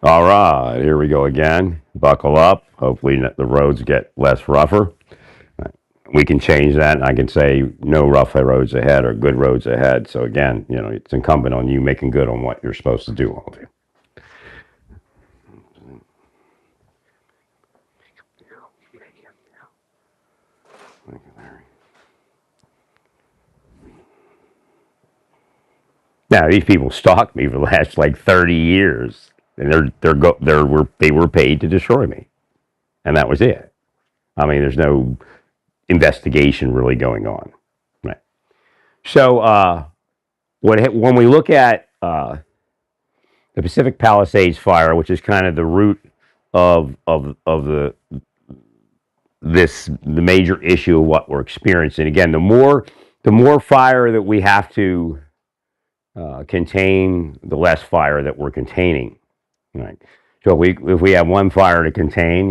All right, here we go again. Buckle up. Hopefully, the roads get less rougher. We can change that. I can say no rough roads ahead or good roads ahead. So again, it's incumbent on you making good on what you're supposed to do all day. Now these people stalked me for the last like 30 years, and they were paid to destroy me, and that was it. I mean, there's no investigation really going on, right? So when we look at the Pacific Palisades fire, which is kind of the root of the major issue of what we're experiencing. Again, the more fire that we have to contain, the less fire that we're containing. Right. So if we have one fire to contain,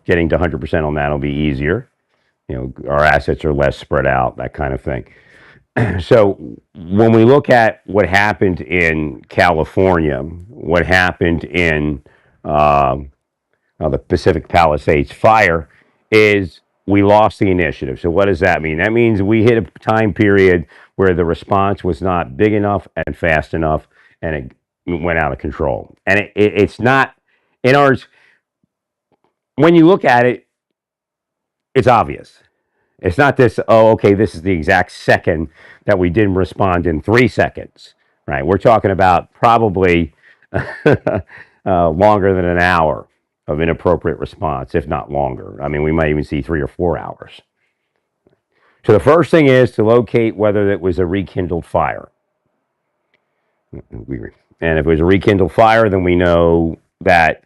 getting to 100% on that will be easier. Our assets are less spread out, that kind of thing. So when we look at what happened in California, what happened in the Pacific Palisades fire, is we lost the initiative. So what does that mean? That means we hit a time period where the response was not big enough and fast enough, and it went out of control. And it's not in ours. When you look at it, it's obvious. It's not this, oh, okay, this is the exact second that we didn't respond in 3 seconds, right? We're talking about probably longer than an hour of inappropriate response, if not longer. I mean, we might even see 3 or 4 hours. So the first thing is to locate whether it was a rekindled fire. And if it was a rekindled fire, then we know that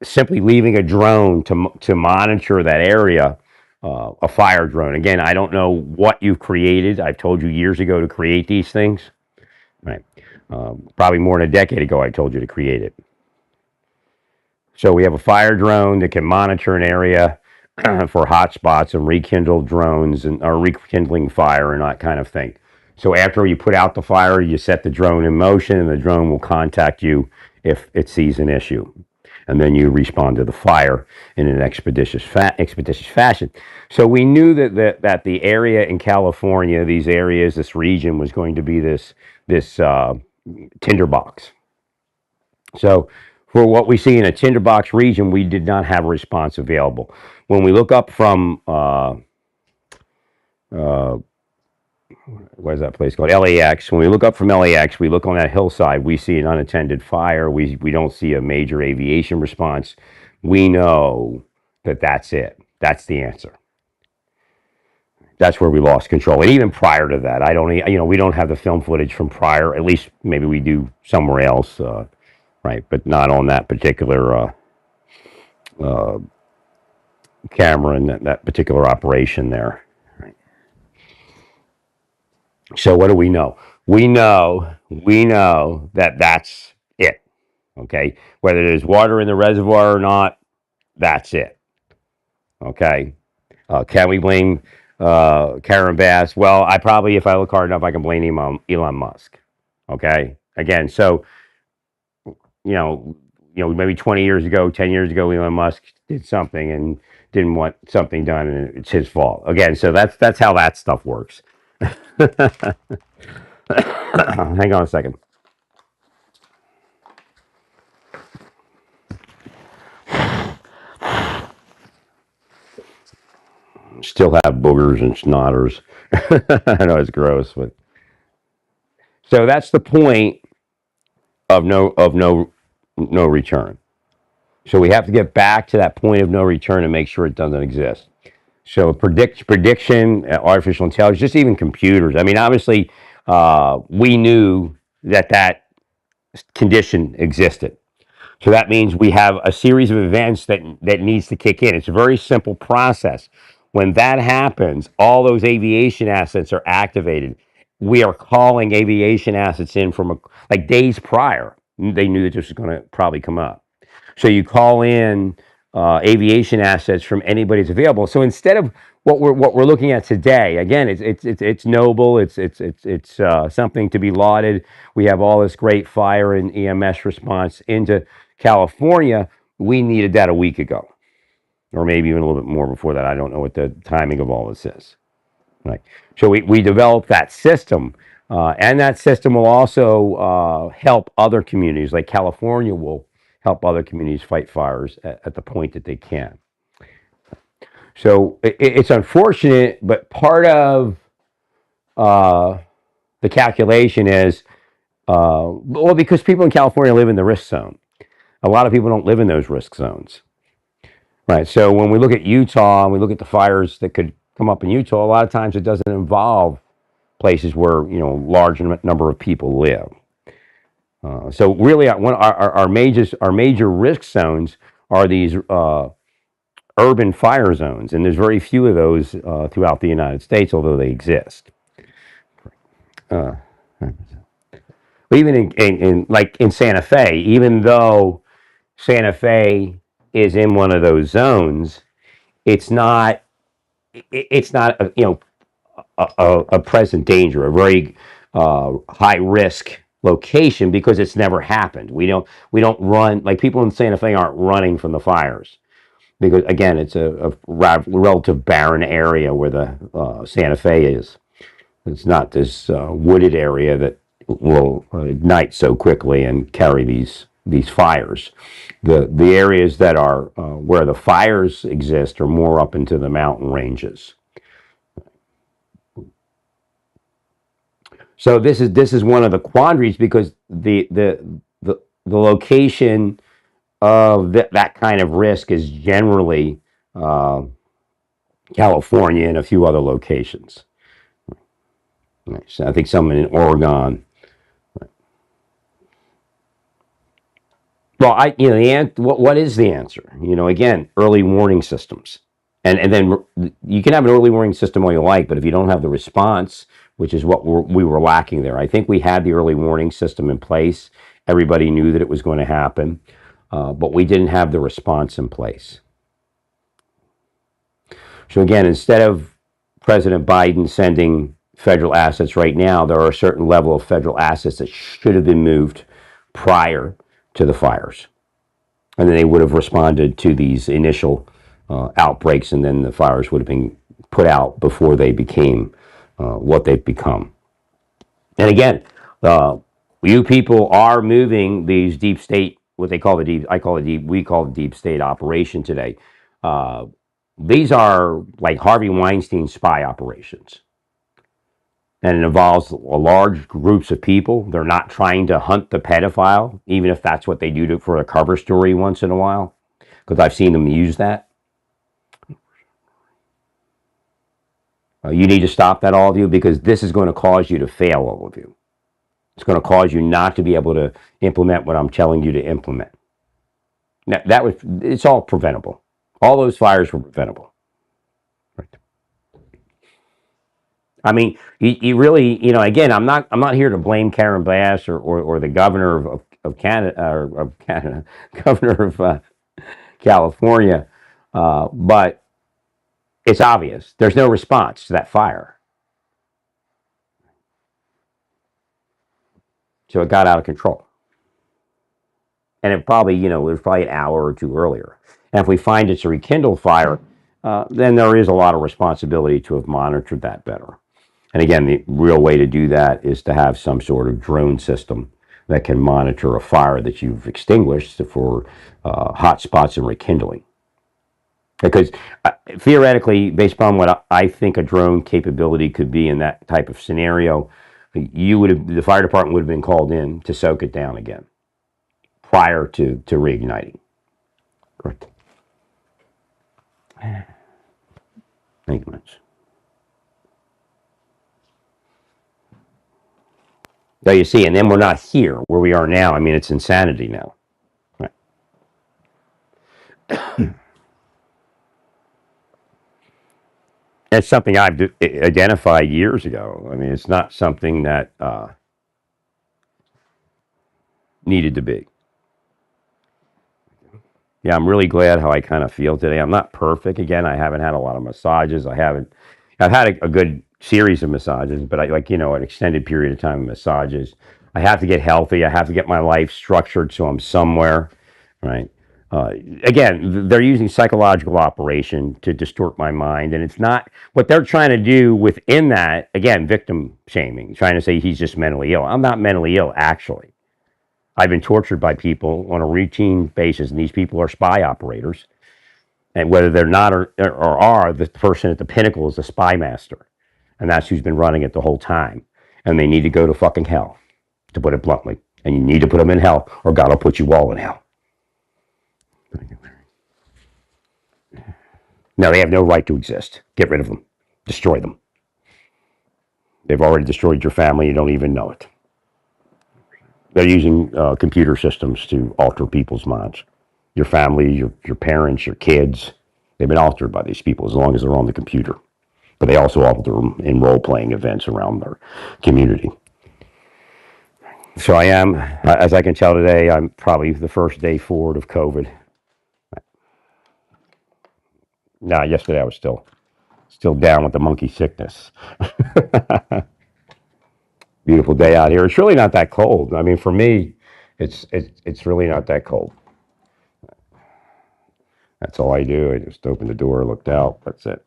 simply leaving a drone to monitor that area, a fire drone. Again, I don't know what you've created. I've told you years ago to create these things. Right. Probably more than a decade ago, I told you to create it. So we have a fire drone that can monitor an area for hot spots and rekindle drones or rekindling fire and that kind of thing. So after you put out the fire, you set the drone in motion, and the drone will contact you if it sees an issue, and then you respond to the fire in an expeditious fashion. So we knew that the area in California, these areas, this region, was going to be this tinderbox. So for what we see in a tinderbox region, we did not have a response available. When we look up from what is that place called? LAX. When we look up from LAX, we look on that hillside, we see an unattended fire. We don't see a major aviation response. We know that that's it. That's the answer. That's where we lost control. And even prior to that, we don't have the film footage from prior. At least maybe we do somewhere else, right? But not on that particular camera and that particular operation there. So what do we know? We know that that's it. Okay, whether there's water in the reservoir or not, that's it. Okay, can we blame Karen Bass? Well, if I look hard enough, I can blame Elon Musk. Okay, again, so maybe 20 years ago, 10 years ago, Elon Musk did something and didn't want something done, and it's his fault. Again, so that's how that stuff works. Hang on a second. Still have boogers and snotters. I know it's gross, but so that's the point of no return. So we have to get back to that point of no return and make sure it doesn't exist. So prediction, artificial intelligence, just even computers. I mean, obviously, we knew that condition existed. So that means we have a series of events that needs to kick in. It's a very simple process. When that happens, all those aviation assets are activated. We are calling aviation assets in from like days prior. They knew that this was going to probably come up. So you call in aviation assets from anybody that's available. So instead of what we're looking at today, again, it's noble. It's something to be lauded. We have all this great fire and EMS response into California. We needed that a week ago, or maybe even a little bit more before that. I don't know what the timing of all this is. Right. So we developed that system, and that system will also help other communities, like California will help other communities fight fires at the point that they can. So it's unfortunate, but part of uh, the calculation is, well, because people in California live in the risk zone. A lot of people don't live in those risk zones. Right. So when we look at Utah and we look at the fires that could come up in Utah, a lot of times it doesn't involve places where large number of people live. So really, our major risk zones are these urban fire zones, and there's very few of those throughout the United States, although they exist. Uh, Even like in Santa Fe, even though Santa Fe is in one of those zones, it's not it's not a present danger, a very high risk location because it's never happened. We don't run, like, people in Santa Fe aren't running from the fires because, again, it's a relative barren area where the Santa Fe is. It's not this wooded area that will ignite so quickly and carry these fires. The areas that are where the fires exist are more up into the mountain ranges. So this is one of the quandaries because the location of that kind of risk is generally uh, California and a few other locations. So I think some in Oregon. Well, what is the answer? Again, early warning systems, and then you can have an early warning system all you like, but if you don't have the response, which is what we were lacking there. I think we had the early warning system in place. Everybody knew that it was going to happen, but we didn't have the response in place. So again, instead of President Biden sending federal assets right now, there are a certain level of federal assets that should have been moved prior to the fires. And then they would have responded to these initial outbreaks, and then the fires would have been put out before they became what they've become. And again, you people are moving these deep state, what they call the deep, we call the deep state operation today. These are like Harvey Weinstein spy operations. And it involves large groups of people. They're not trying to hunt the pedophile, even if that's what they do for a cover story once in a while, because I've seen them use that. You need to stop that, all of you, because this is going to cause you to fail, all of you. It's going to cause you not to be able to implement what I'm telling you to implement. Now, it's all preventable. All those fires were preventable. Right. I mean, you really, again, I'm not here to blame Karen Bass or the governor of Canada, or of Canada, governor of California, but it's obvious there's no response to that fire, so it got out of control, and it probably, it was probably an hour or two earlier. And if we find it's a rekindled fire, then there is a lot of responsibility to have monitored that better. And again, the real way to do that is to have some sort of drone system that can monitor a fire that you've extinguished for hot spots and rekindling. Because theoretically, based upon what I think a drone capability could be in that type of scenario, the fire department would have been called in to soak it down again prior to reigniting. Correct. Thank you much. So you see, and then we're not here where we are now. I mean, it's insanity now. Right. It's something I've identified years ago. I mean, it's not something that needed to be. Yeah, I'm really glad how I kind of feel today. I'm not perfect. Again, I haven't had a lot of massages. I've had a good series of massages, but I like, an extended period of time of massages. I have to get healthy. I have to get my life structured so I'm somewhere, right? Uh, Again, they're using psychological operation to distort my mind, and it's not what they're trying to do within that. Again, victim shaming, trying to say he's just mentally ill. I'm not mentally ill, actually. I've been tortured by people on a routine basis, and these people are spy operators. And whether they're not or are, the person at the pinnacle is the spy master. And that's who's been running it the whole time. And they need to go to fucking hell, to put it bluntly. And you need to put them in hell, or God will put you all in hell. No, they have no right to exist. Get rid of them. Destroy them. They've already destroyed your family. You don't even know it. They're using computer systems to alter people's minds. Your family, your parents, your kids, they've been altered by these people as long as they're on the computer. But they also alter them in role playing events around their community. So I am, as I can tell today, I'm probably the first day forward of COVID. Now, yesterday I was still down with the monkey sickness. Beautiful day out here. It's really not that cold. I mean, for me, it's really not that cold. That's all I do. I just open the door, looked out. That's it.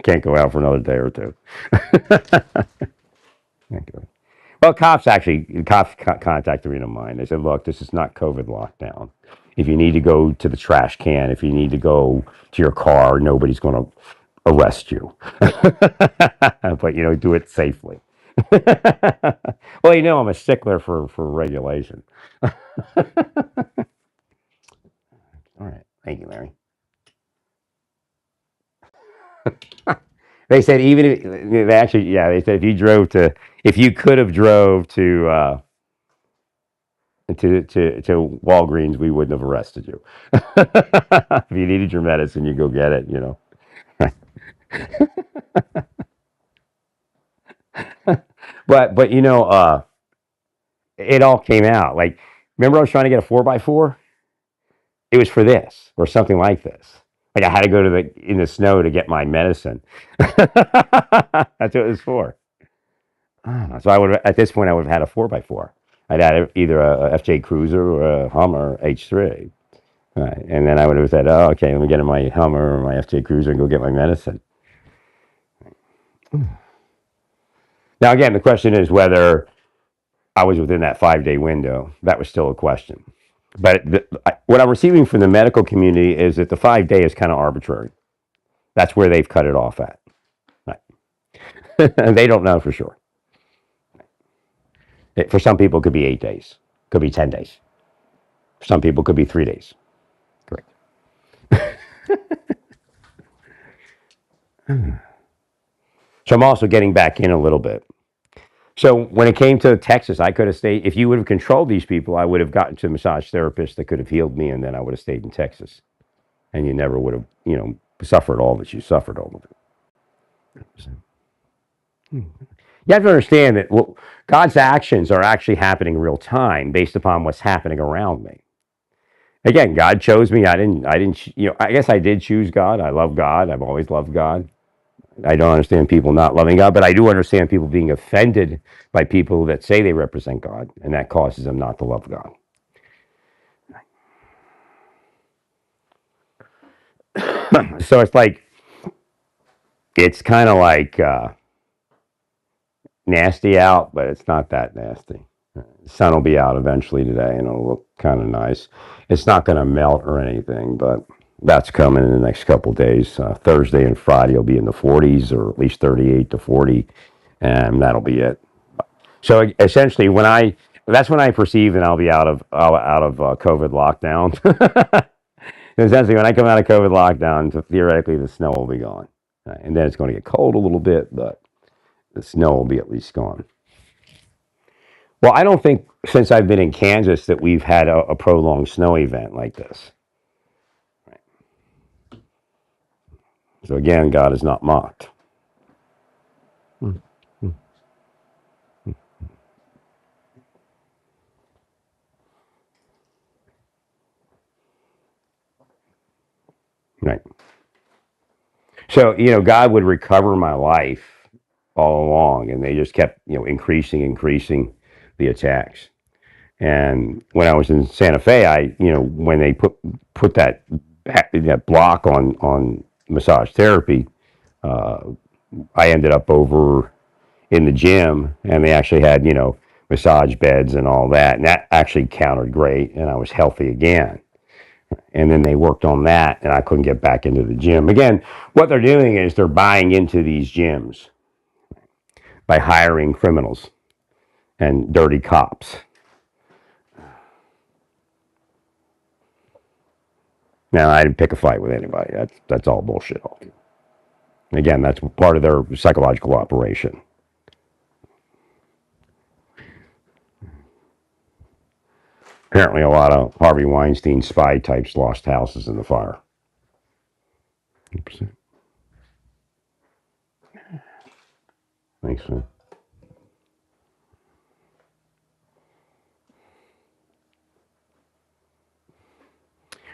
Can't go out for another day or two. Well, cops contacted me of mine. They said, "Look, this is not COVID lockdown. If you need to go to the trash can, if you need to go to your car, nobody's going to arrest you. But do it safely." Well, I'm a stickler for regulation. All right, thank you, Larry. They said even if they actually, yeah, they said if you could have drove to Walgreens, we wouldn't have arrested you. If you needed your medicine, you go get it. But it all came out. Like, remember I was trying to get a 4x4? It was for this or something like this. Like I had to go in the snow to get my medicine. That's what it was for. So I would at this point I would have had a 4x4. I'd had either a FJ Cruiser or a Hummer H3. Right. And then I would have said, "Oh, okay, let me get in my Hummer or my FJ Cruiser and go get my medicine." Now, again, the question is whether I was within that 5-day window. That was still a question. But what I'm receiving from the medical community is that the 5-day is kind of arbitrary. That's where they've cut it off at. Right. They don't know for sure. For some people, it could be 8 days, could be 10 days. For some people, it could be 3 days. Correct. So I'm also getting back in a little bit. So when it came to Texas, I could have stayed. If you would have controlled these people, I would have gotten to a massage therapist that could have healed me, and then I would have stayed in Texas, and you never would have, suffered all that you suffered all of it. You have to understand that God's actions are actually happening real time based upon what's happening around me. Again, God chose me. I didn't. I guess I did choose God. I love God. I've always loved God. I don't understand people not loving God, but I do understand people being offended by people that say they represent God, and that causes them not to love God. So it's kind of like nasty out, but it's not that nasty. The sun will be out eventually today, and it'll look kind of nice. It's not going to melt or anything, but that's coming in the next couple of days. Thursday and Friday will be in the 40s, or at least 38 to 40, and that'll be it. So essentially, that's when I perceive that I'll be out of COVID lockdown. Essentially, when I come out of COVID lockdown, theoretically the snow will be gone, and then it's going to get cold a little bit, but the snow will be at least gone. Well, I don't think since I've been in Kansas that we've had a prolonged snow event like this. So again, God is not mocked. So, God would recover my life all along, and they just kept, increasing the attacks. And when I was in Santa Fe, when they put that block on massage therapy, uh, I ended up over in the gym, and they actually had massage beds and all that, and that actually countered great, and I was healthy again. And then they worked on that, and I couldn't get back into the gym again. What they're doing is they're buying into these gyms by hiring criminals and dirty cops. Now, I didn't pick a fight with anybody. That's all bullshit. Again, that's part of their psychological operation. Apparently, a lot of Harvey Weinstein spy types lost houses in the fire. 100%. Thanks, man.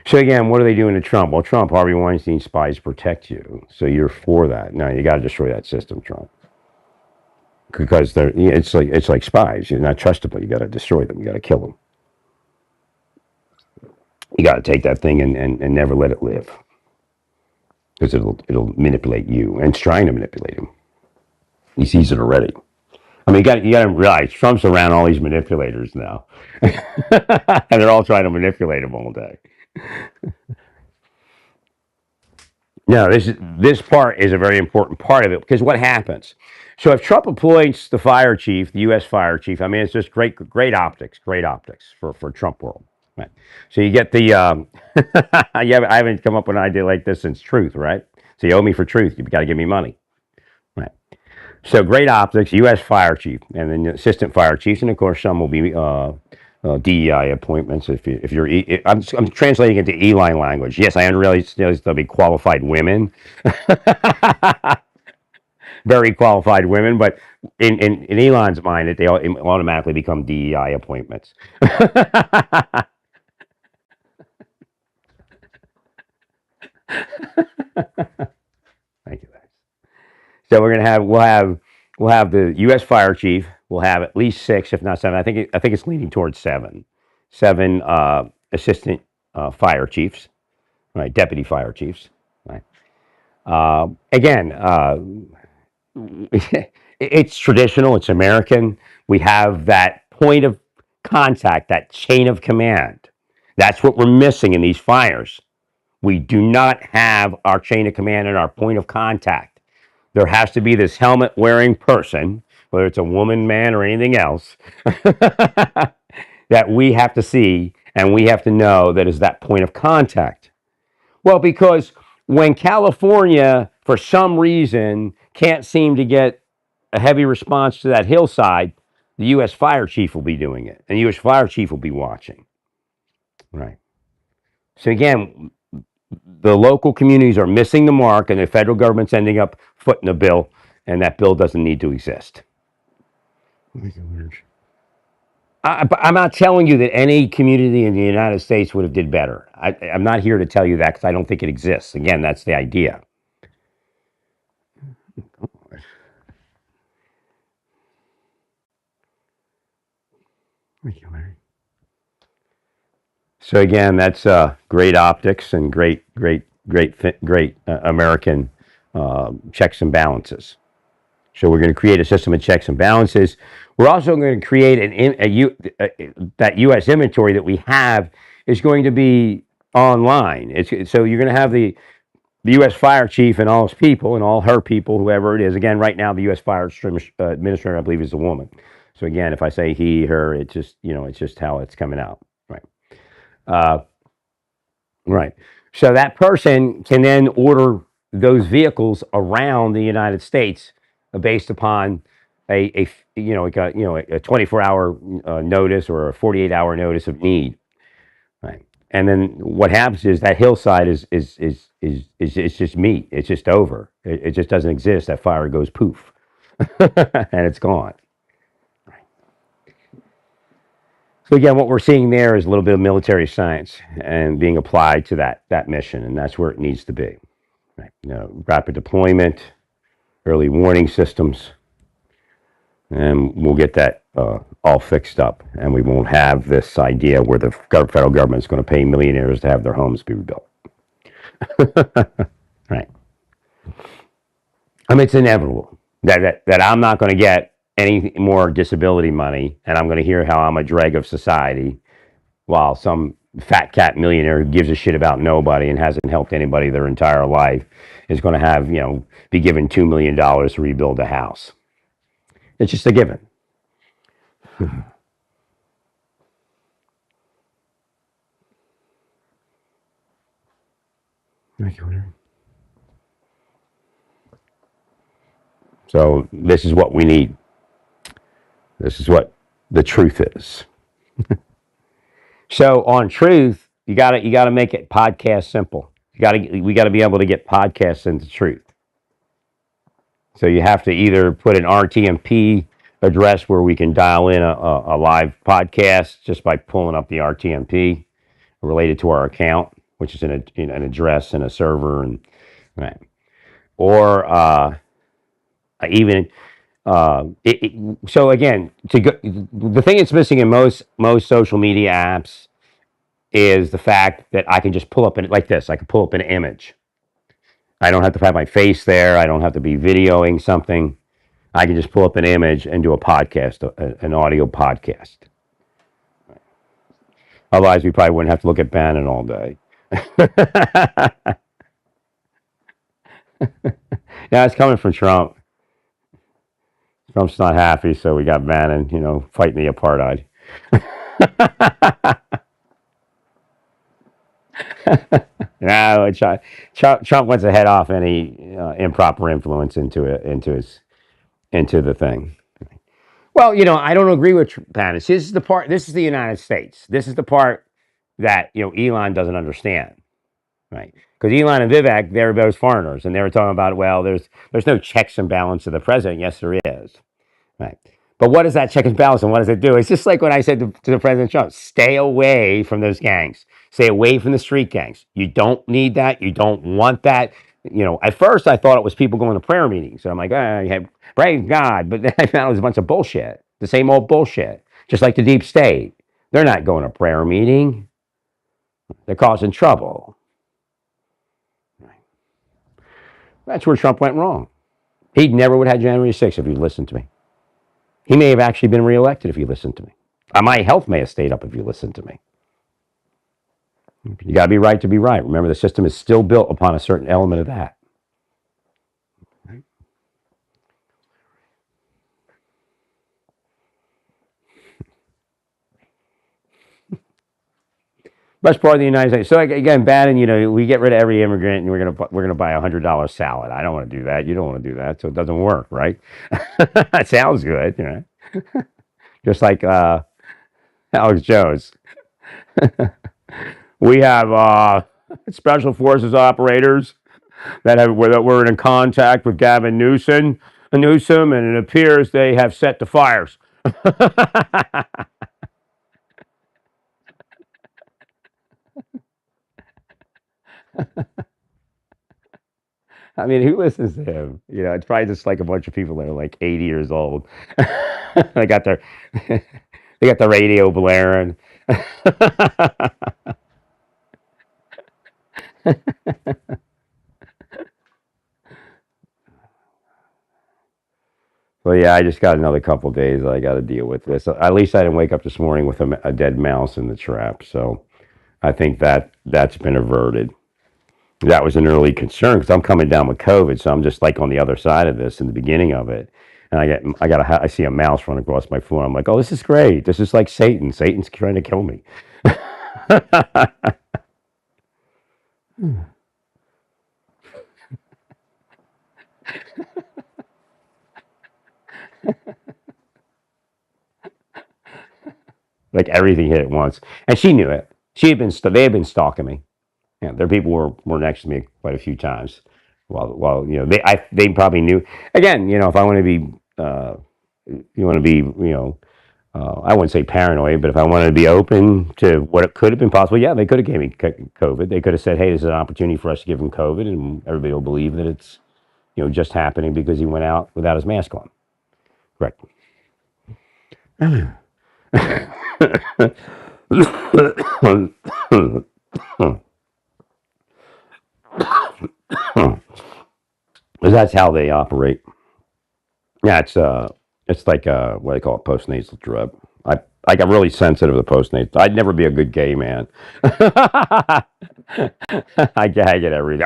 So again, what are they doing to Trump? Well, Trump, Harvey Weinstein spies protect you, so you're for that. No, you got to destroy that system, Trump, because it's like spies. You're not trustable. You got to destroy them. You got to kill them. You got to take that thing and never let it live, because it'll manipulate you, and it's trying to manipulate him. He sees it already. I mean, you got to realize Trump's around all these manipulators now, and they're all trying to manipulate him all day. No, this part is a very important part of it, because what happens? So if Trump appoints the fire chief, the U.S. fire chief, I mean, it's just great optics for Trump world. Right. So you get the yeah, I haven't come up with an idea like this since Truth, right? So you owe me for Truth. You've got to give me money, right? So great optics, U.S. fire chief, and then assistant fire chiefs, and of course some will be DEI appointments. If you're, I'm translating it to E-line language. Yes, I realize there'll be qualified women, very qualified women, but in Elon's mind, they automatically become DEI appointments. Thank you, guys. So we'll have the U.S. fire chief. We'll have at least six, if not seven. I think it's leaning towards seven. Seven assistant fire chiefs, right? Deputy fire chiefs, right? Again, it's traditional. It's American. We have that point of contact, that chain of command. That's what we're missing in these fires. We do not have our chain of command and our point of contact. There has to be this helmet wearing person, whether it's a woman, man, or anything else, that we have to see and we have to know that is that point of contact. Well, because when California, for some reason, can't seem to get a heavy response to that hillside, the U.S. fire chief will be doing it, and the U.S. fire chief will be watching. Right. So again, the local communities are missing the mark, and the federal government's ending up footing a bill, and that bill doesn't need to exist. I'm not telling you that any community in the United States would have did better. I'm not here to tell you that, because I don't think it exists. Again, that's the idea. Thank you, Larry. So again, that's great optics and great American checks and balances. So we're going to create a system of checks and balances. We're also going to create that U.S. inventory that we have is going to be online. So you're going to have the U.S. fire chief and all his people and all her people, whoever it is. Again, right now the U.S. fire administrator, I believe, is a woman. So again, if I say he, her, it's just how it's coming out, right? Uh, right. So that person can then order those vehicles around the United States based upon a 24-hour notice or a 48-hour notice of need. Right. And then what happens is that hillside is it's just meat. It's just over. It just doesn't exist. That fire goes poof, and it's gone. So again, what we're seeing there is a little bit of military science and being applied to that mission, and that's where it needs to be. right? Rapid deployment, early warning systems, and we'll get that all fixed up, and we won't have this idea where the federal government is going to pay millionaires to have their homes be rebuilt. Right. I mean, it's inevitable that I'm not going to get any more disability money, and I'm going to hear how I'm a dreg of society, while some fat cat millionaire who gives a shit about nobody and hasn't helped anybody their entire life is going to have, be given $2 million to rebuild a house. It's just a given. So this is what we need. This is what the truth is. So on truth, you gotta make it podcast simple. We gotta be able to get podcasts into truth. So you have to either put an RTMP address where we can dial in a live podcast just by pulling up the RTMP related to our account, which is an address and a server, and right. Or even so again, the thing that's missing in most social media apps is the fact that I can just pull up like this. I can pull up an image. I don't have to have my face there. I don't have to be videoing something. I can just pull up an image and do a podcast, an audio podcast. Otherwise, we probably wouldn't have to look at Bannon all day. Yeah, it's coming from Trump. Trump's not happy, so we got Bannon, fighting the apartheid. No, Trump wants to head off any improper influence into the thing. Well, I don't agree with Bannon. This is the part. This is the United States. This is the part that Elon doesn't understand, right? Because Elon and Vivek, they're those foreigners, and they were talking about, well, there's no checks and balance of the president. Yes, there is, right? But what is that check and balance, and what does it do? It's just like when I said to the President Trump, stay away from those gangs. Stay away from the street gangs. You don't need that. You don't want that. At first I thought it was people going to prayer meetings. So I'm like, praise God. But then I found it was a bunch of bullshit. The same old bullshit. Just like the deep state. They're not going to prayer meeting. They're causing trouble. That's where Trump went wrong. He never would have had January 6th if he listened to me. He may have actually been reelected if you listened to me. My health may have stayed up if you listened to me. You got to be right to be right. Remember, the system is still built upon a certain element of that. Best part of the United States. So again, Bannon, we get rid of every immigrant, and we're gonna buy $100 salad. I don't want to do that. You don't want to do that, so it doesn't work, right? That sounds good, Just like Alex Jones. We have special forces operators that were in contact with Gavin Newsom, and it appears they have set the fires. I mean, who listens to him? It's probably just like a bunch of people that are like 80 years old. they got their they got the radio blaring. Well, yeah, I just got another couple days I got to deal with this. At least I didn't wake up this morning with a dead mouse in the trap. So I think that's been averted. That was an early concern because I'm coming down with COVID, so I'm just like on the other side of this in the beginning of it, and I see a mouse run across my floor. I'm like, oh, this is great. This is like Satan. Satan's trying to kill me. Like everything hit at once, and she knew it. They had been stalking me. Their people were next to me quite a few times. While they probably knew. Again, if I want to be, you want to be, I wouldn't say paranoid, but if I wanted to be open to what it could have been possible, yeah, they could have gave me COVID. They could have said, "Hey, this is an opportunity for us to give him COVID," and everybody will believe that it's just happening because he went out without his mask on. Correct. That's how they operate. Yeah, it's like what they call it, postnasal drip. I got really sensitive to postnasal. I'd never be a good gay man. I gag it every day.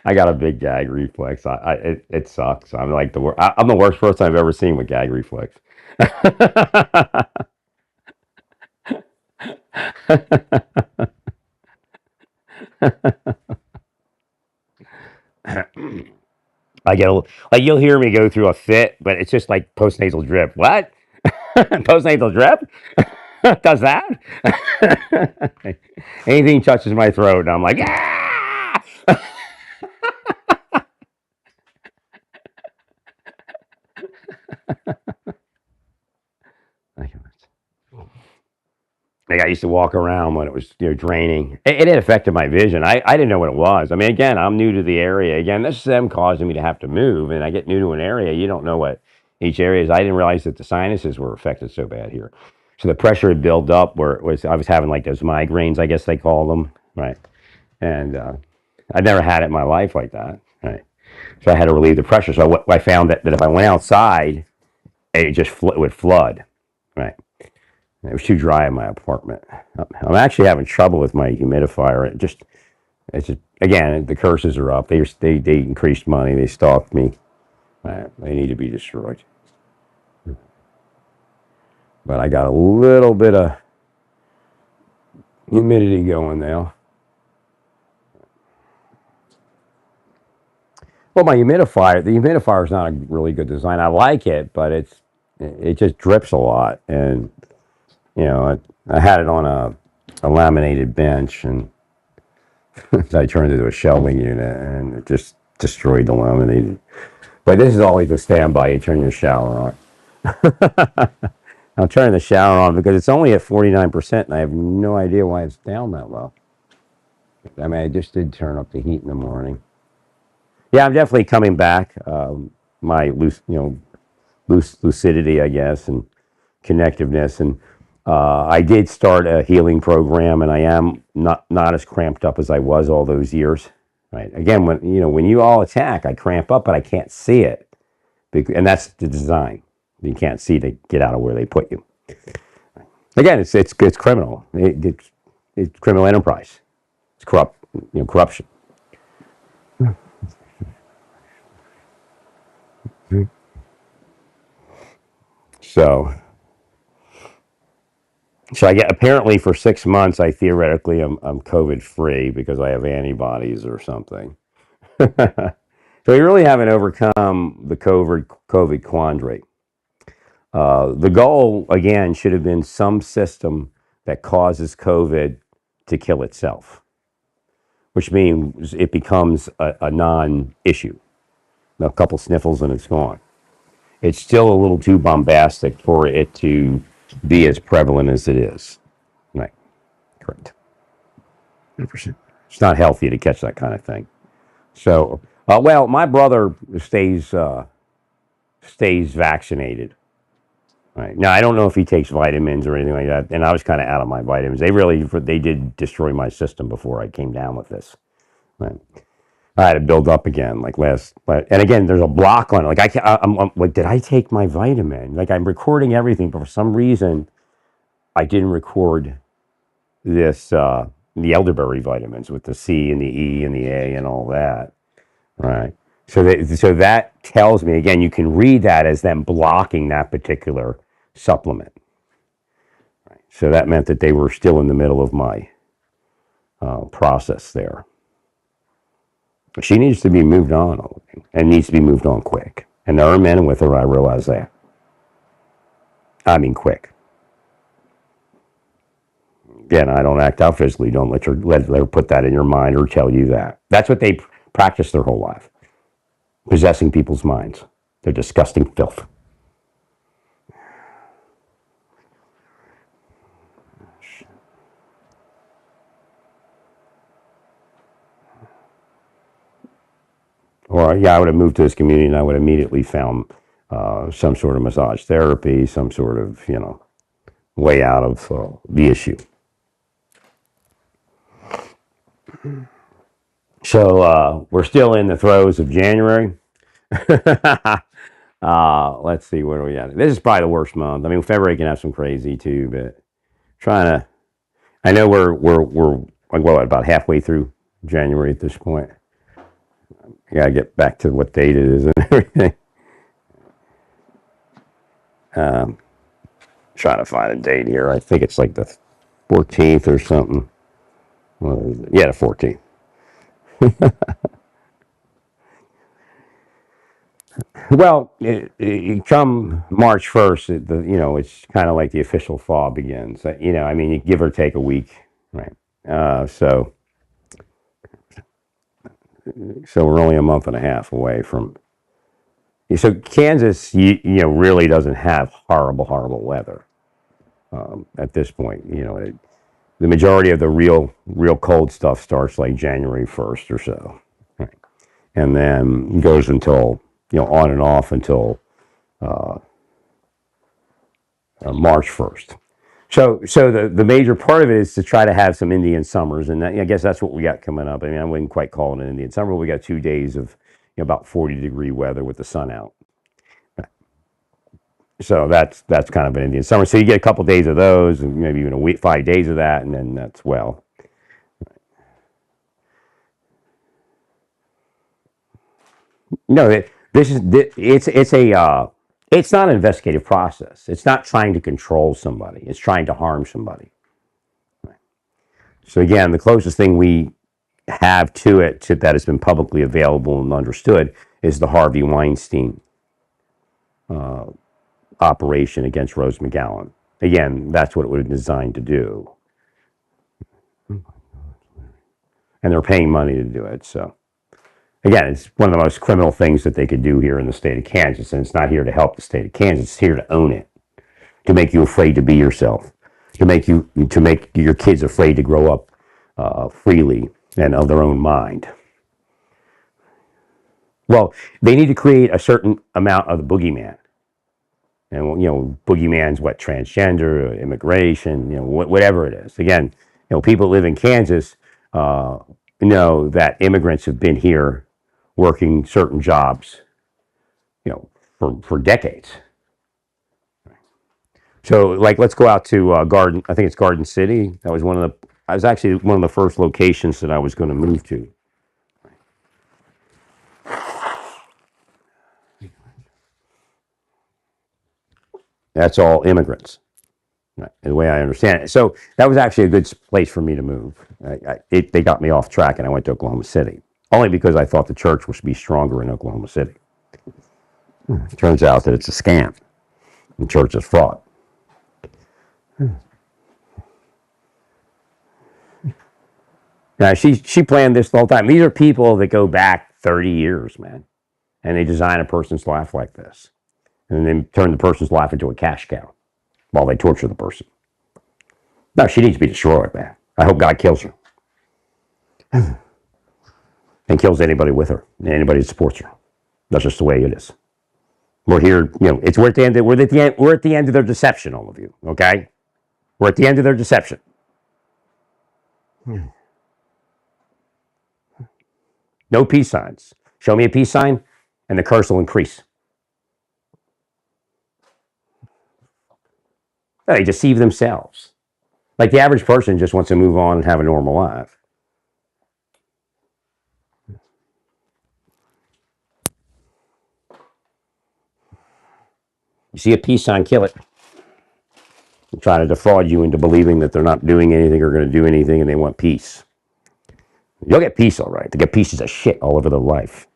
I got a big gag reflex. It sucks. I'm like I'm the worst person I've ever seen with gag reflex. I get like you'll hear me go through a fit, but it's just like postnasal drip. What? Postnasal drip? Does that? Anything touches my throat, and I'm like, yeah. Like I used to walk around when it was draining. It had affected my vision. I didn't know what it was. I mean, again, I'm new to the area. Again, this is them causing me to have to move, and I get new to an area. You don't know what each area is. I didn't realize that the sinuses were affected so bad here. So the pressure had built up where it was. I was having like those migraines, I guess they call them, right? And I'd never had it in my life like that, right? So I had to relieve the pressure. So I found that if I went outside, it just would flood, right? It was too dry in my apartment. I'm actually having trouble with my humidifier. It's just again, the curses are up. They increased money. They stalked me. They need to be destroyed. But I got a little bit of humidity going now. Well, the humidifier is not a really good design. I like it, but it just drips a lot, and I had it on a laminated bench, and I turned it into a shelving unit, and it just destroyed the laminated. But this is always a standby. You turn your shower on. I'm turning the shower on because it's only at 49%, and I have no idea why it's down that low. I mean, I just did turn up the heat in the morning. Yeah, I'm definitely coming back. My lucidity, I guess, and connectiveness, and I did start a healing program, and I am not as cramped up as I was all those years. Right. Again, when you all attack, I cramp up, but I can't see it, and that's the design. You can't see to get out of where they put you. Again, it's criminal. It's criminal enterprise. It's corruption. So I get apparently for 6 months I theoretically I'm COVID free because I have antibodies or something. So we really haven't overcome the COVID quandary. The goal again should have been some system that causes COVID to kill itself, which means it becomes a non-issue. A couple sniffles and it's gone. It's still a little too bombastic for it to be as prevalent as it is. Right. Correct. 100%. It's not healthy to catch that kind of thing. So, well, my brother stays vaccinated. Right. Now, I don't know if he takes vitamins or anything like that, and I was kind of out of my vitamins. They did destroy my system before I came down with this. Right. I had to build up again, and again, there's a block on it. Like I'm like, did I take my vitamin? Like I'm recording everything, but for some reason, I didn't record this the elderberry vitamins with the C and the E and the A and all that, right? So that tells me again, you can read that as them blocking that particular supplement. Right? So that meant that they were still in the middle of my process there. She needs to be moved on, and needs to be moved on quick. And there are men with her, I realize that. I mean, quick. Again, I don't act out physically. Don't let her put that in your mind or tell you that. That's what they practice their whole life, possessing people's minds. They're disgusting filth. Or yeah, I would have moved to this community and I would have immediately found some sort of massage therapy, some sort of way out of the issue. So we're still in the throes of January. Let's see, where are we at? This is probably the worst month. I mean, February can have some crazy too, but trying to. I know we're like well about halfway through January at this point. I gotta get back to what date it is and everything. Trying to find a date here. I think it's like the 14th or something. Yeah, the 14th. Well, come March 1st, it's kind of like the official thaw begins. I mean, you give or take a week, right? So we're only a month and a half away from. So Kansas, really doesn't have horrible weather at this point. The majority of the real cold stuff starts like January 1st or so, right? And then goes until on and off until March 1st. So the major part of it is to try to have some Indian summers, and I guess that's what we got coming up. I mean, I wouldn't quite call it an Indian summer. We got 2 days of about 40-degree weather with the sun out. So that's kind of an Indian summer. So you get a couple days of those, and maybe even a week, 5 days of that, and then that's well. No, it's not an investigative process. It's not trying to control somebody. It's trying to harm somebody. So again, the closest thing we have to it that has been publicly available and understood is the Harvey Weinstein operation against Rose McGowan. Again, that's what it was designed to do. And they're paying money to do it. So again, it's one of the most criminal things that they could do here in the state of Kansas. And it's not here to help the state of Kansas. It's here to own it, to make you afraid to be yourself, to make your kids afraid to grow up freely and of their own mind. Well, they need to create a certain amount of the boogeyman. And boogeyman's what? Transgender, immigration, whatever it is. Again, people who live in Kansas know that immigrants have been here working certain jobs, for decades. So, like, let's go out to Garden. I think it's Garden City. That was I was actually one of the first locations that I was going to move to. That's all immigrants, right, the way I understand it. So that was actually a good place for me to move. They got me off track, and I went to Oklahoma City, only because I thought the church was to be stronger in Oklahoma City. It turns out that it's a scam. The church is fraud. Now, she planned this the whole time. These are people that go back 30 years, man, and they design a person's life like this. And then turn the person's life into a cash cow while they torture the person. No, she needs to be destroyed, man. I hope God kills her. And kills anybody with her, anybody that supports her. That's just the way it is. We're here, we're at the end of their deception, all of you, okay? We're at the end of their deception. No peace signs. Show me a peace sign, and the curse will increase. They deceive themselves. Like the average person just wants to move on and have a normal life. You see a peace sign, kill it. They're trying to defraud you into believing that they're not doing anything or going to do anything, and they want peace. You'll get peace, all right. They get pieces of shit all over their life.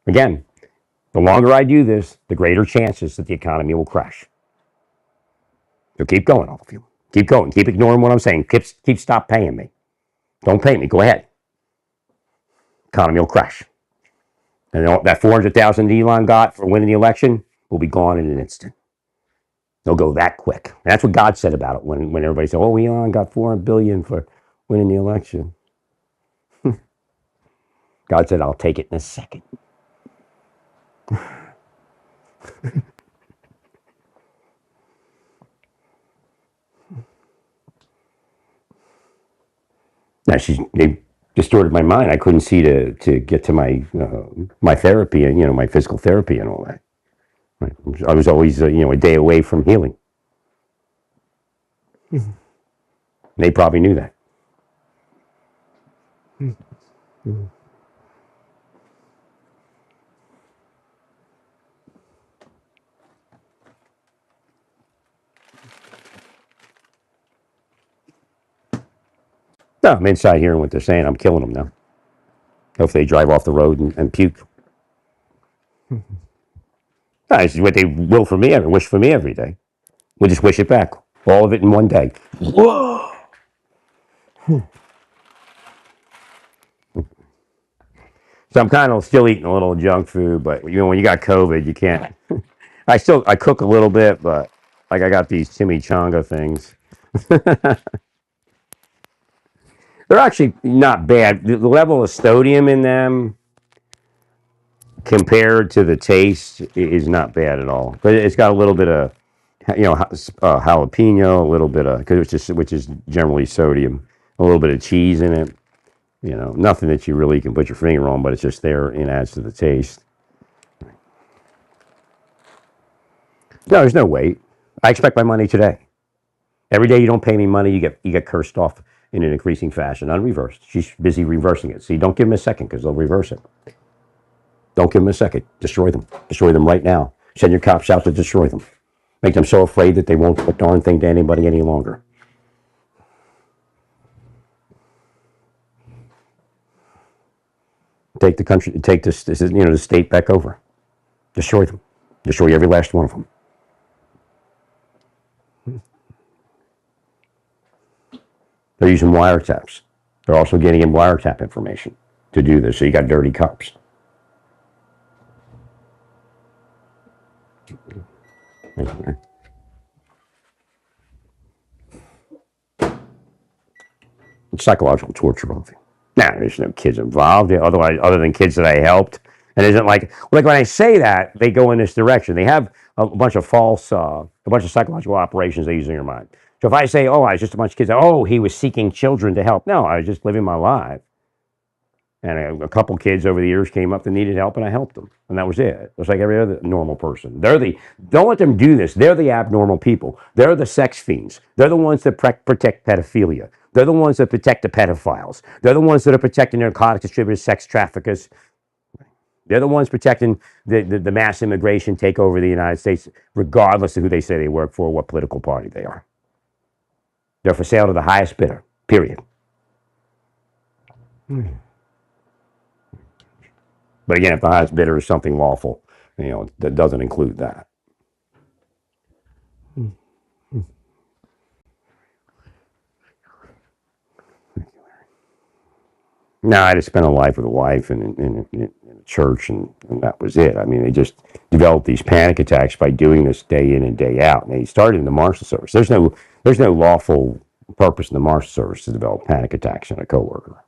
Again, the longer I do this, the greater chances that the economy will crash. So keep going, all of you. Keep going. Keep ignoring what I'm saying. Keep stop paying me. Don't pay me. Go ahead. Economy will crash. And that 400,000 Elon got for winning the election will be gone in an instant. They'll go that quick. And that's what God said about it when everybody said, "Oh, Elon got 400 billion for winning the election." God said, "I'll take it in a second." Now they distorted my mind. I couldn't see to get to my therapy and my physical therapy and all that. Right? I was always a day away from healing. They probably knew that. No, I'm inside hearing what they're saying. I'm killing them now. Hopefully they drive off the road and puke. No, this is what they will for me, wish for me every day. We'll just wish it back. All of it in one day. Whoa! So I'm kind of still eating a little junk food, but when you got COVID, you can't. I cook a little bit, but like I got these chimichanga things. They're actually not bad. The level of sodium in them compared to the taste is not bad at all. But it's got a little bit of jalapeno, a little bit of which is generally sodium, a little bit of cheese in it. Nothing that you really can put your finger on, but it's just there and adds to the taste. No, there's no wait. I expect my money today. Every day you don't pay me money, you get cursed off in an increasing fashion, unreversed. She's busy reversing it. See, don't give them a second because they'll reverse it. Don't give them a second. Destroy them. Destroy them right now. Send your cops out to destroy them. Make them so afraid that they won't do a darn thing to anybody any longer. Take the country, take the state back over. Destroy them. Destroy every last one of them. They're using wiretaps. They're also getting in wiretap information to do this. So you got dirty cops. It's psychological torture of you. Now, there's no kids involved, other than kids that I helped. And isn't like when I say that, they go in this direction. They have a bunch of psychological operations they use in your mind. So if I say, "Oh, I was just a bunch of kids," "Oh, he was seeking children to help." No, I was just living my life. And a couple kids over the years came up that needed help, and I helped them, and that was it. It's like every other normal person. Don't let them do this. They're the abnormal people. They're the sex fiends. They're the ones that protect pedophilia. They're the ones that protect the pedophiles. They're the ones that are protecting narcotics distributors, sex traffickers. They're the ones protecting the mass immigration take over the United States, regardless of who they say they work for or what political party they are. They're for sale to the highest bidder, period. But again, if the highest bidder is something lawful, that doesn't include that. No, I just spent a life with a wife in a church, and that was it. I mean, they just developed these panic attacks by doing this day in and day out. And they started in the Marshal Service. There's no lawful purpose in the Marshal Service to develop panic attacks in a coworker.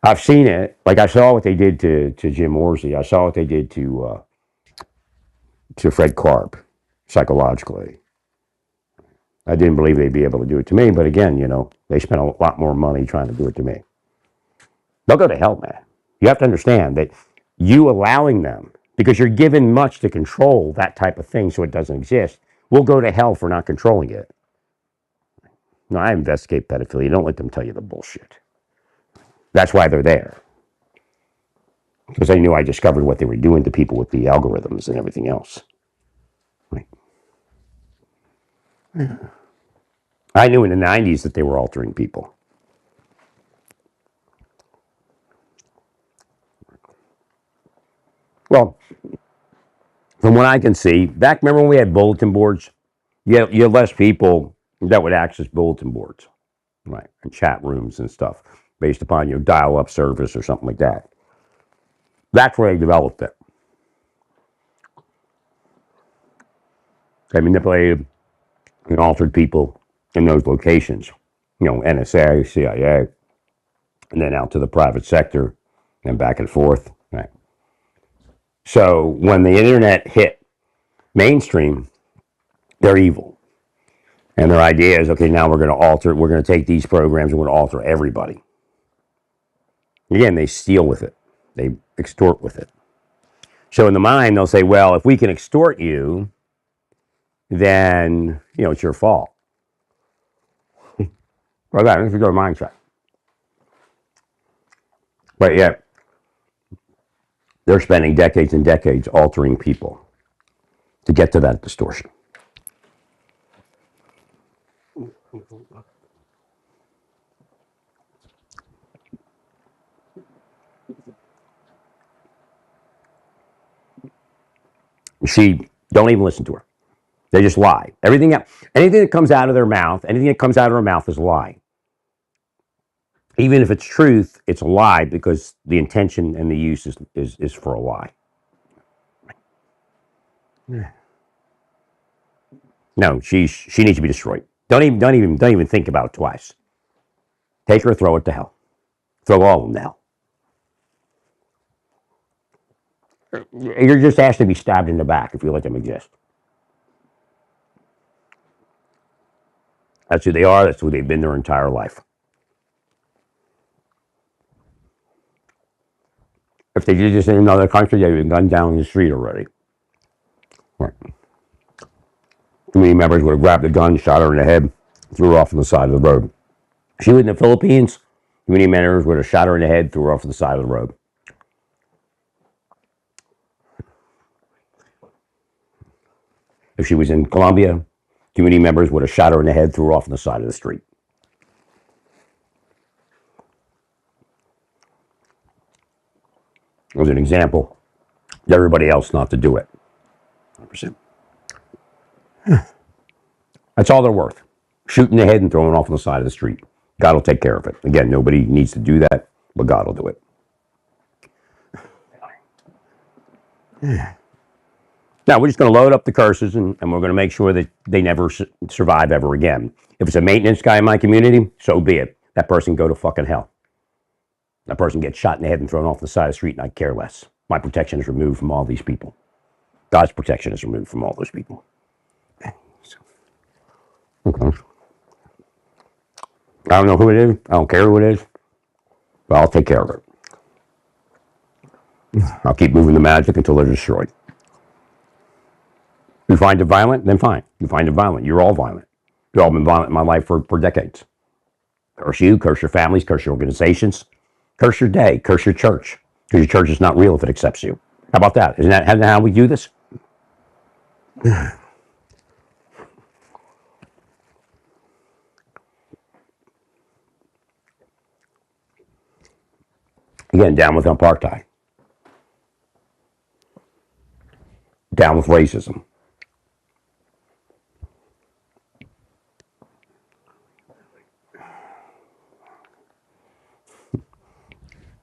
I've seen it. Like I saw what they did to Jim Orsi. I saw what they did to Fred Karp psychologically. I didn't believe they'd be able to do it to me, but again, they spent a lot more money trying to do it to me. They'll go to hell, man. You have to understand that you allowing them, because you're given much to control that type of thing so it doesn't exist, will go to hell for not controlling it. No, I investigate pedophilia. Don't let them tell you the bullshit. That's why they're there. Because they knew I discovered what they were doing to people with the algorithms and everything else. Right. I knew in the 90s that they were altering people. Well, from what I can see, remember when we had bulletin boards? You had less people that would access bulletin boards, right, and chat rooms and stuff based upon your dial-up service or something like that. That's where they developed it. They manipulated and altered people in those locations, NSA, CIA, and then out to the private sector and back and forth. Right. So when the internet hit mainstream, they're evil. And their idea is, okay, now we're going to take these programs and we're going to alter everybody. Again, they steal with it. They extort with it. So in the mind, they'll say, well, if we can extort you, then, it's your fault. Well, that is a good mindset. But yet, they're spending decades and decades altering people to get to that distortion. She, don't even listen to her. They just lie. Anything that comes out of their mouth, is a lie. Even if it's truth, it's a lie because the intention and the use is for a lie. No, she needs to be destroyed. Don't even think about it twice. Take her, throw it to hell. Throw all of them to hell. You're just asked to be stabbed in the back if you let them exist. That's who they are. That's who they've been their entire life. If they did this in another country, they'd been gunned down in the street already. Right. Community members would have grabbed a gun, shot her in the head, threw her off on the side of the road. She was in the Philippines. Community members would have shot her in the head, threw her off on the side of the road. If she was in Colombia, community members would have shot her in the head, threw her off on the side of the street. It was an example to everybody else not to do it. 100%. That's all they're worth. Shooting the head and throwing off on the side of the street. God will take care of it. Again, nobody needs to do that, but God will do it. Now, we're just going to load up the curses and we're going to make sure that they never survive ever again. If it's a maintenance guy in my community, so be it. That person go to fucking hell. That person gets shot in the head and thrown off the side of the street, and I care less. My protection is removed from all these people. God's protection is removed from all those people. Okay. I don't know who it is. I don't care who it is. But I'll take care of it. I'll keep moving the magic until they're destroyed. You find it violent, then fine. You find it violent. You're all violent. You've all been violent in my life for decades. Curse you, curse your families, curse your organizations, curse your day, curse your church. Because your church is not real if it accepts you. How about that? Isn't that how we do this? Again, down with apartheid. Down with racism.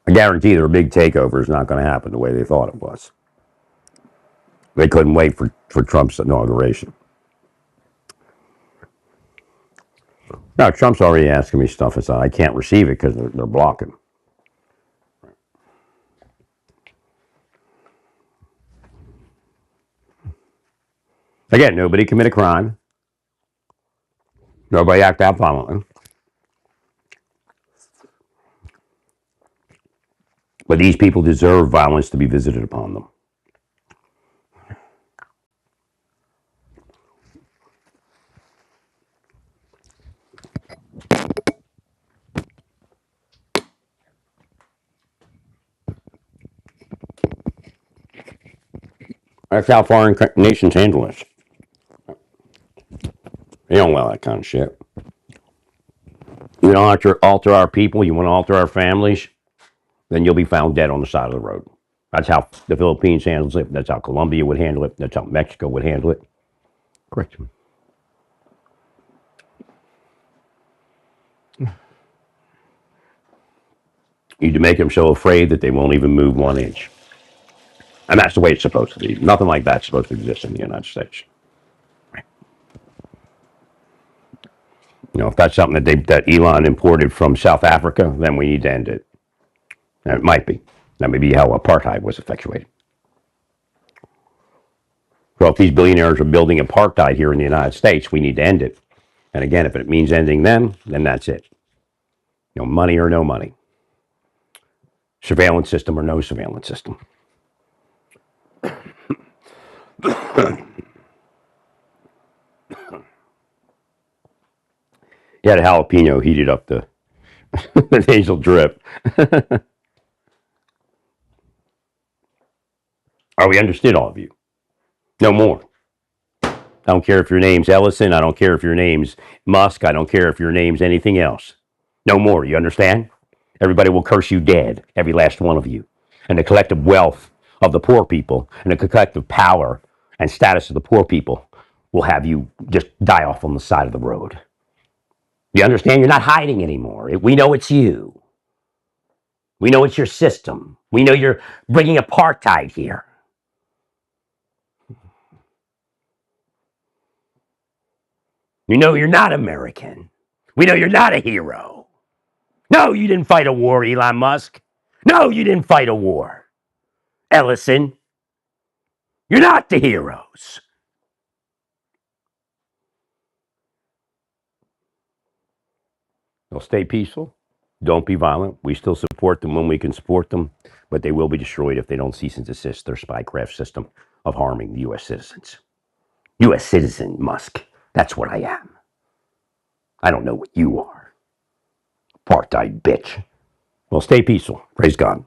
I guarantee their big takeover is not going to happen the way they thought it was. They couldn't wait for Trump's inauguration. Now, Trump's already asking me stuff. I can't receive it because they're blocking. Again, nobody commit a crime. Nobody act out violently. But these people deserve violence to be visited upon them. That's how foreign nations handle this. They don't allow that kind of shit. You want to alter our people, you want to alter our families, then you'll be found dead on the side of the road. That's how the Philippines handles it. That's how Colombia would handle it. That's how Mexico would handle it. Correct. You need to make them so afraid that they won't even move 1 inch. And that's the way it's supposed to be. Nothing like that's supposed to exist in the United States. If that's something that Elon imported from South Africa, then we need to end it. And it might be. That may be how apartheid was effectuated. So if these billionaires are building apartheid here in the United States, we need to end it. And again, if it means ending them, then that's it. Money or no money. Surveillance system or no surveillance system. He had a jalapeno heated up the nasal drip. Are we understood, all of you? No more. I don't care if your name's Ellison. I don't care if your name's Musk. I don't care if your name's anything else. No more. You understand? Everybody will curse you dead, every last one of you. And the collective wealth of the poor people and the collective power and status of the poor people will have you just die off on the side of the road. You understand? You're not hiding anymore. We know it's you. We know it's your system. We know you're bringing apartheid here. You know you're not American. We know you're not a hero. No, you didn't fight a war, Elon Musk. No, you didn't fight a war, Ellison. You're not the heroes. They'll stay peaceful. Don't be violent. We still support them when we can support them, but they will be destroyed if they don't cease and desist their spycraft system of harming the U.S. citizens. U.S. citizen, Musk. That's what I am. I don't know what you are. Apartheid bitch. Well, stay peaceful. Praise God.